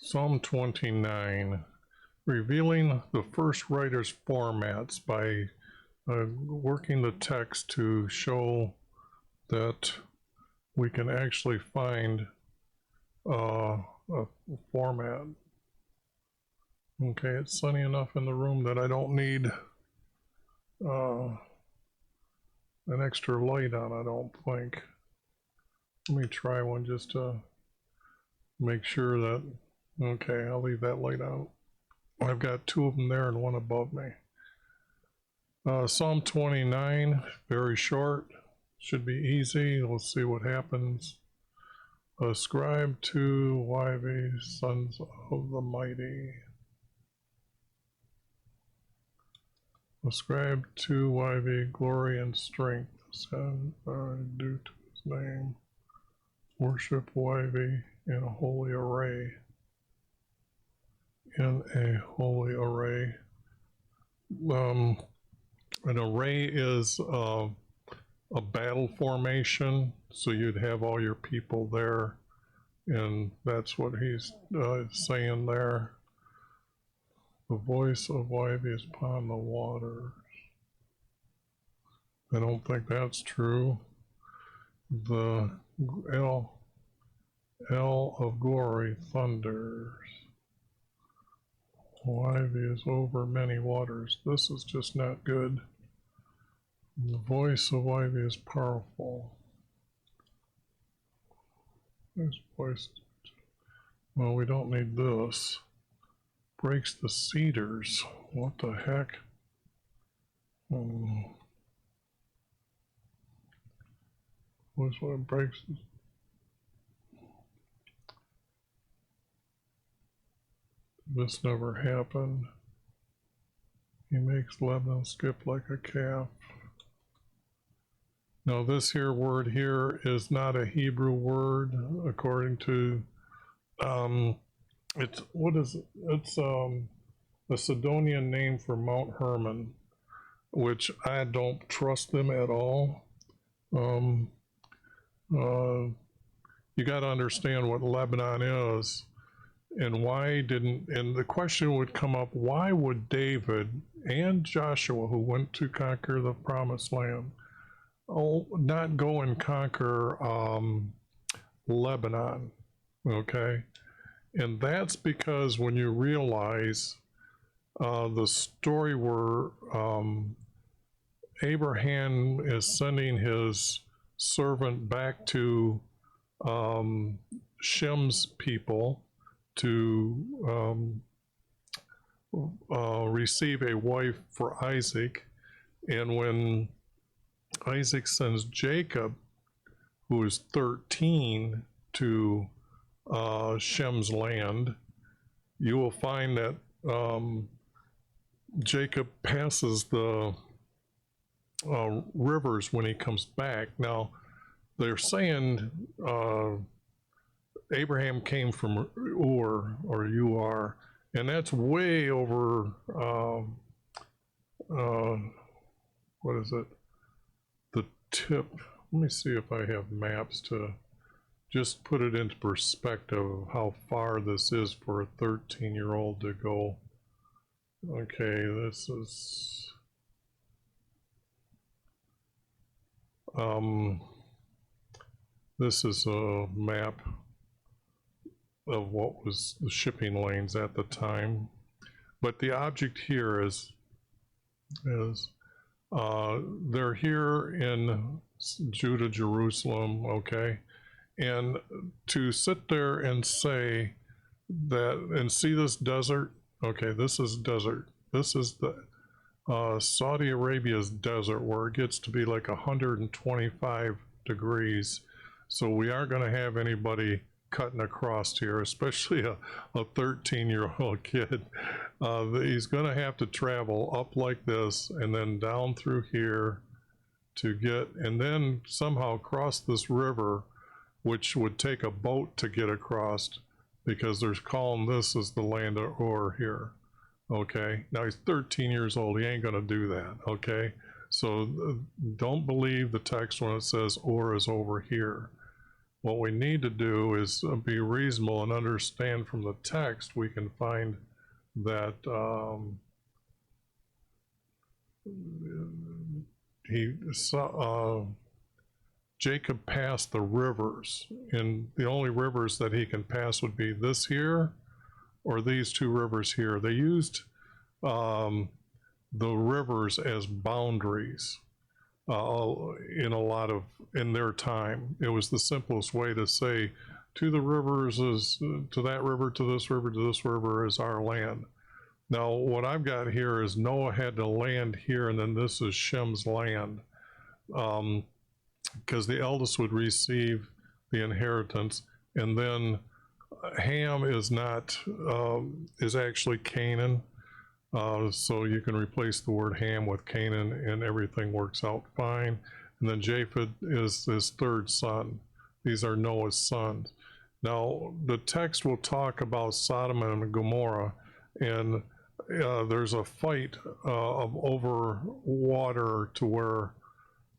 Psalm 29, revealing the first writer's formats by working the text to show that we can actually find a format. Okay, it's sunny enough in the room that I don't need an extra light on, I don't think. Let me try one just to make sure that, okay, I'll leave that light out. I've got two of them there and one above me. Psalm 29, very short, should be easy. Let's see what happens. Ascribe to YHVH, sons of the mighty. Ascribe to YHVH glory and strength. Ascribe due to his name. Worship YHVH in a holy array. In a holy array. An array is a battle formation, so you'd have all your people there, and that's what he's saying there. The voice of YHVH is upon the waters. I don't think that's true. The L of glory thunders. YHVH is over many waters. This is just not good. The voice of YHVH is powerful. This voice. Well, we don't need this. Breaks the cedars. What the heck? What's what breaks? This never happened. He makes Lebanon skip like a calf. Now this here word here is not a Hebrew word according to it's what is it? It's a Sidonian name for Mount Hermon, which I don't trust them at all. You got to understand what Lebanon is. And why didn't, and the question would come up, why would David and Joshua, who went to conquer the promised land, not go and conquer Lebanon? Okay. And that's because when you realize the story where Abraham is sending his servant back to Shem's people to receive a wife for Isaac, and when Isaac sends Jacob, who is 13, to Shem's land, you will find that Jacob passes the rivers when he comes back. Now, they're saying Abraham came from Ur, or Ur, and that's way over, what is it? The tip. Let me see if I have maps to just put it into perspective of how far this is for a 13-year-old to go. Okay, this is a map of what was the shipping lanes at the time. But the object here is they're here in Judah, Jerusalem, okay? And to sit there and say that, and see this desert, okay, this is desert. This is the Saudi Arabia's desert, where it gets to be like 125 degrees. So we aren't going to have anybody cutting across here, especially a 13-year-old kid. He's going to have to travel up like this and then down through here to get, and then somehow cross this river, which would take a boat to get across, because they're calling this as the land of Ur here. Okay, now he's 13 years old. He ain't going to do that. Okay, so don't believe the text when it says Ur is over here. What we need to do is be reasonable and understand from the text. We can find that Jacob passed the rivers, and the only rivers that he can pass would be this here or these two rivers here. They used the rivers as boundaries in their time. It was the simplest way to say to the rivers is to that river, to this river is our land. Now what I've got here is Noah had to land here, and then this is Shem's land, because the eldest would receive the inheritance, and then Ham is not is actually Canaan. So you can replace the word Ham with Canaan and everything works out fine. And then Japheth is his third son. These are Noah's sons. Now the text will talk about Sodom and Gomorrah, and there's a fight over water to where,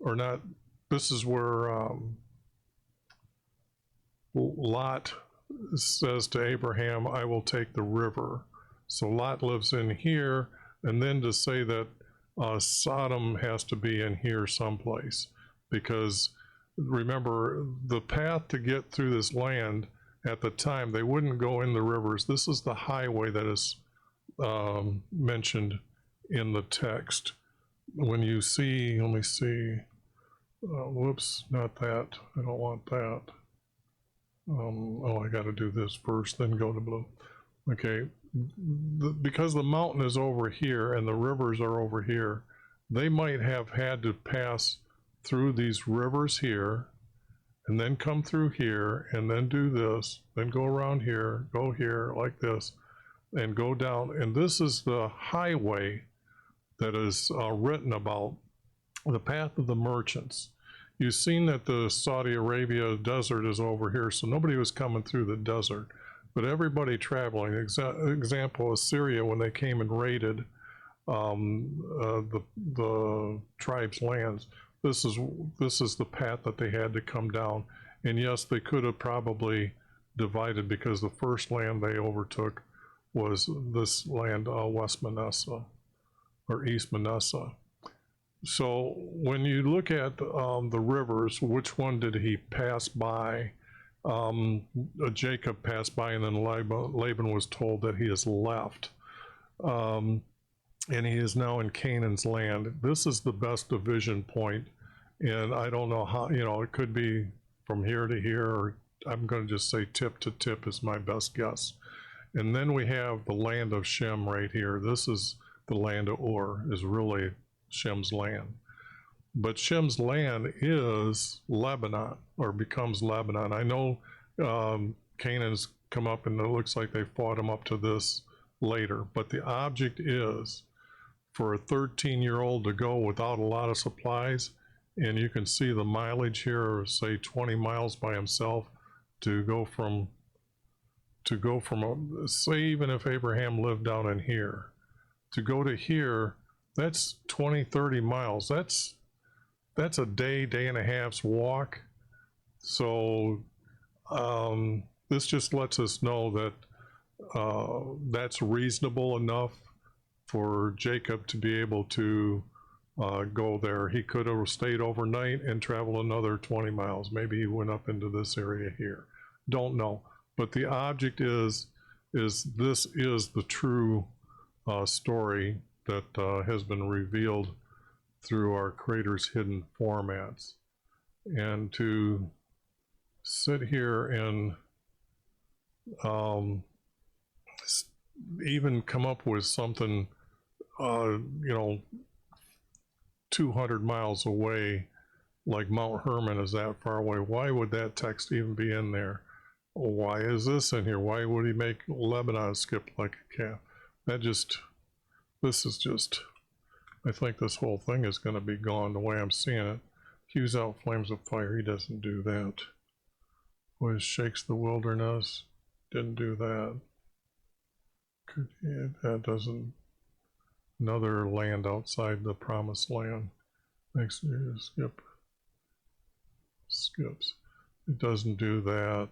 or not, this is where Lot says to Abraham, I will take the river. So Lot lives in here, and then to say that Sodom has to be in here someplace, because remember the path to get through this land at the time, they wouldn't go in the rivers. This is the highway that is mentioned in the text. When you see, let me see, whoops, not that, I don't want that. Oh, I got to do this first, then go to blue. Okay, because the mountain is over here and the rivers are over here, they might have had to pass through these rivers here and then come through here and then do this, then go around here, go here like this, and go down. And this is the highway that is written about, the path of the merchants. You've seen that the Saudi Arabia desert is over here, so nobody was coming through the desert, but everybody traveling. Example, Assyria, when they came and raided the tribes' lands, this is the path that they had to come down. And yes, they could have probably divided, because the first land they overtook was this land, West Manasseh or East Manasseh. So when you look at the rivers, which one did he pass by? Jacob passed by, and then Laban was told that he has left. And he is now in Canaan's land. This is the best division point. And I don't know how, it could be from here to here, or I'm going to just say tip to tip is my best guess. And then we have the land of Shem right here. This is the land of Ur, is really Shem's land. But Shem's land is Lebanon, or becomes Lebanon. I know Canaan's come up, and it looks like they fought him up to this later. But the object is for a 13-year-old to go without a lot of supplies, and you can see the mileage here, say 20 miles by himself, to go from say, even if Abraham lived down in here, to go to here, that's 20-30 miles. That's a day and a half's walk. So this just lets us know that that's reasonable enough for Jacob to be able to go there. He could have stayed overnight and traveled another 20 miles. Maybe he went up into this area here. Don't know. But the object is this is the true story that has been revealed through our Creator's hidden formats. And to sit here and even come up with something 200 miles away, like Mount Hermon is that far away. Why would that text even be in there? Why is this in here? Why would he make Lebanon skip like a calf? This is just, I think this whole thing is going to be gone the way I'm seeing it. Hews out flames of fire, he doesn't do that. What shakes the wilderness? Didn't do that. That doesn't. Another land outside the promised land. Next, skips. it doesn't do that.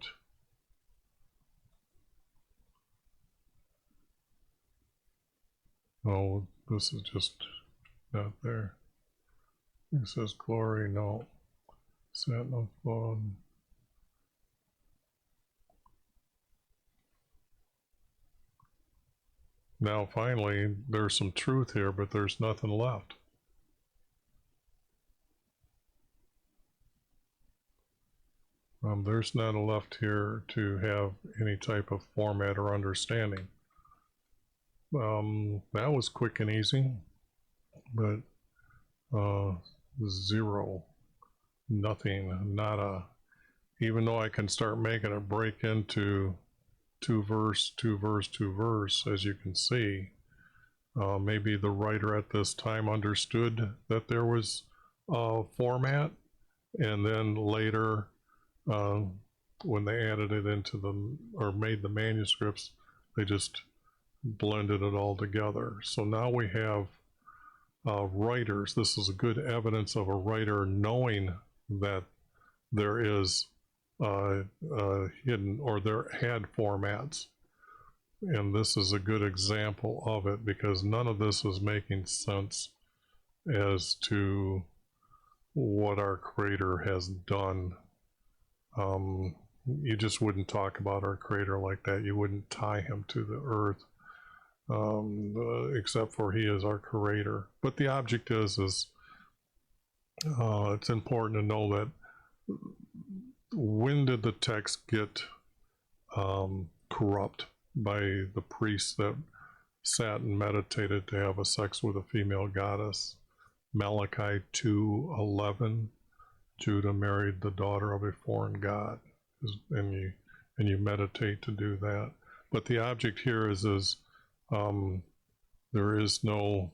Oh, this is just not there. It says glory, no. Set no phone. Now finally, there's some truth here, but there's nothing left. There's not left here to have any type of format or understanding. That was quick and easy, but zero, nothing, nada. Even though I can start making it break into two verse, as you can see, maybe the writer at this time understood that there was a format, and then later when they added it into the, or made the manuscripts, they just blended it all together. So now we have writers. This is a good evidence of a writer knowing that there is hidden, or there had formats. And this is a good example of it, because none of this is making sense as to what our Creator has done. You just wouldn't talk about our Creator like that. You wouldn't tie him to the earth, except for he is our Creator. But the object is it's important to know that when did the text get corrupt by the priests that sat and meditated to have a sex with a female goddess? Malachi 2:11, Judah married the daughter of a foreign god, and you meditate to do that. But the object here is there is no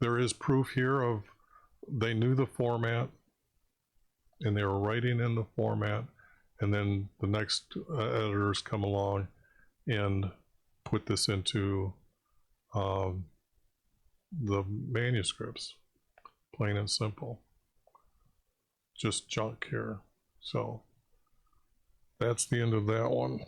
there is proof here of they knew the format and they were writing in the format, and then the next editors come along and put this into the manuscripts, plain and simple. Just junk here. So that's the end of that one.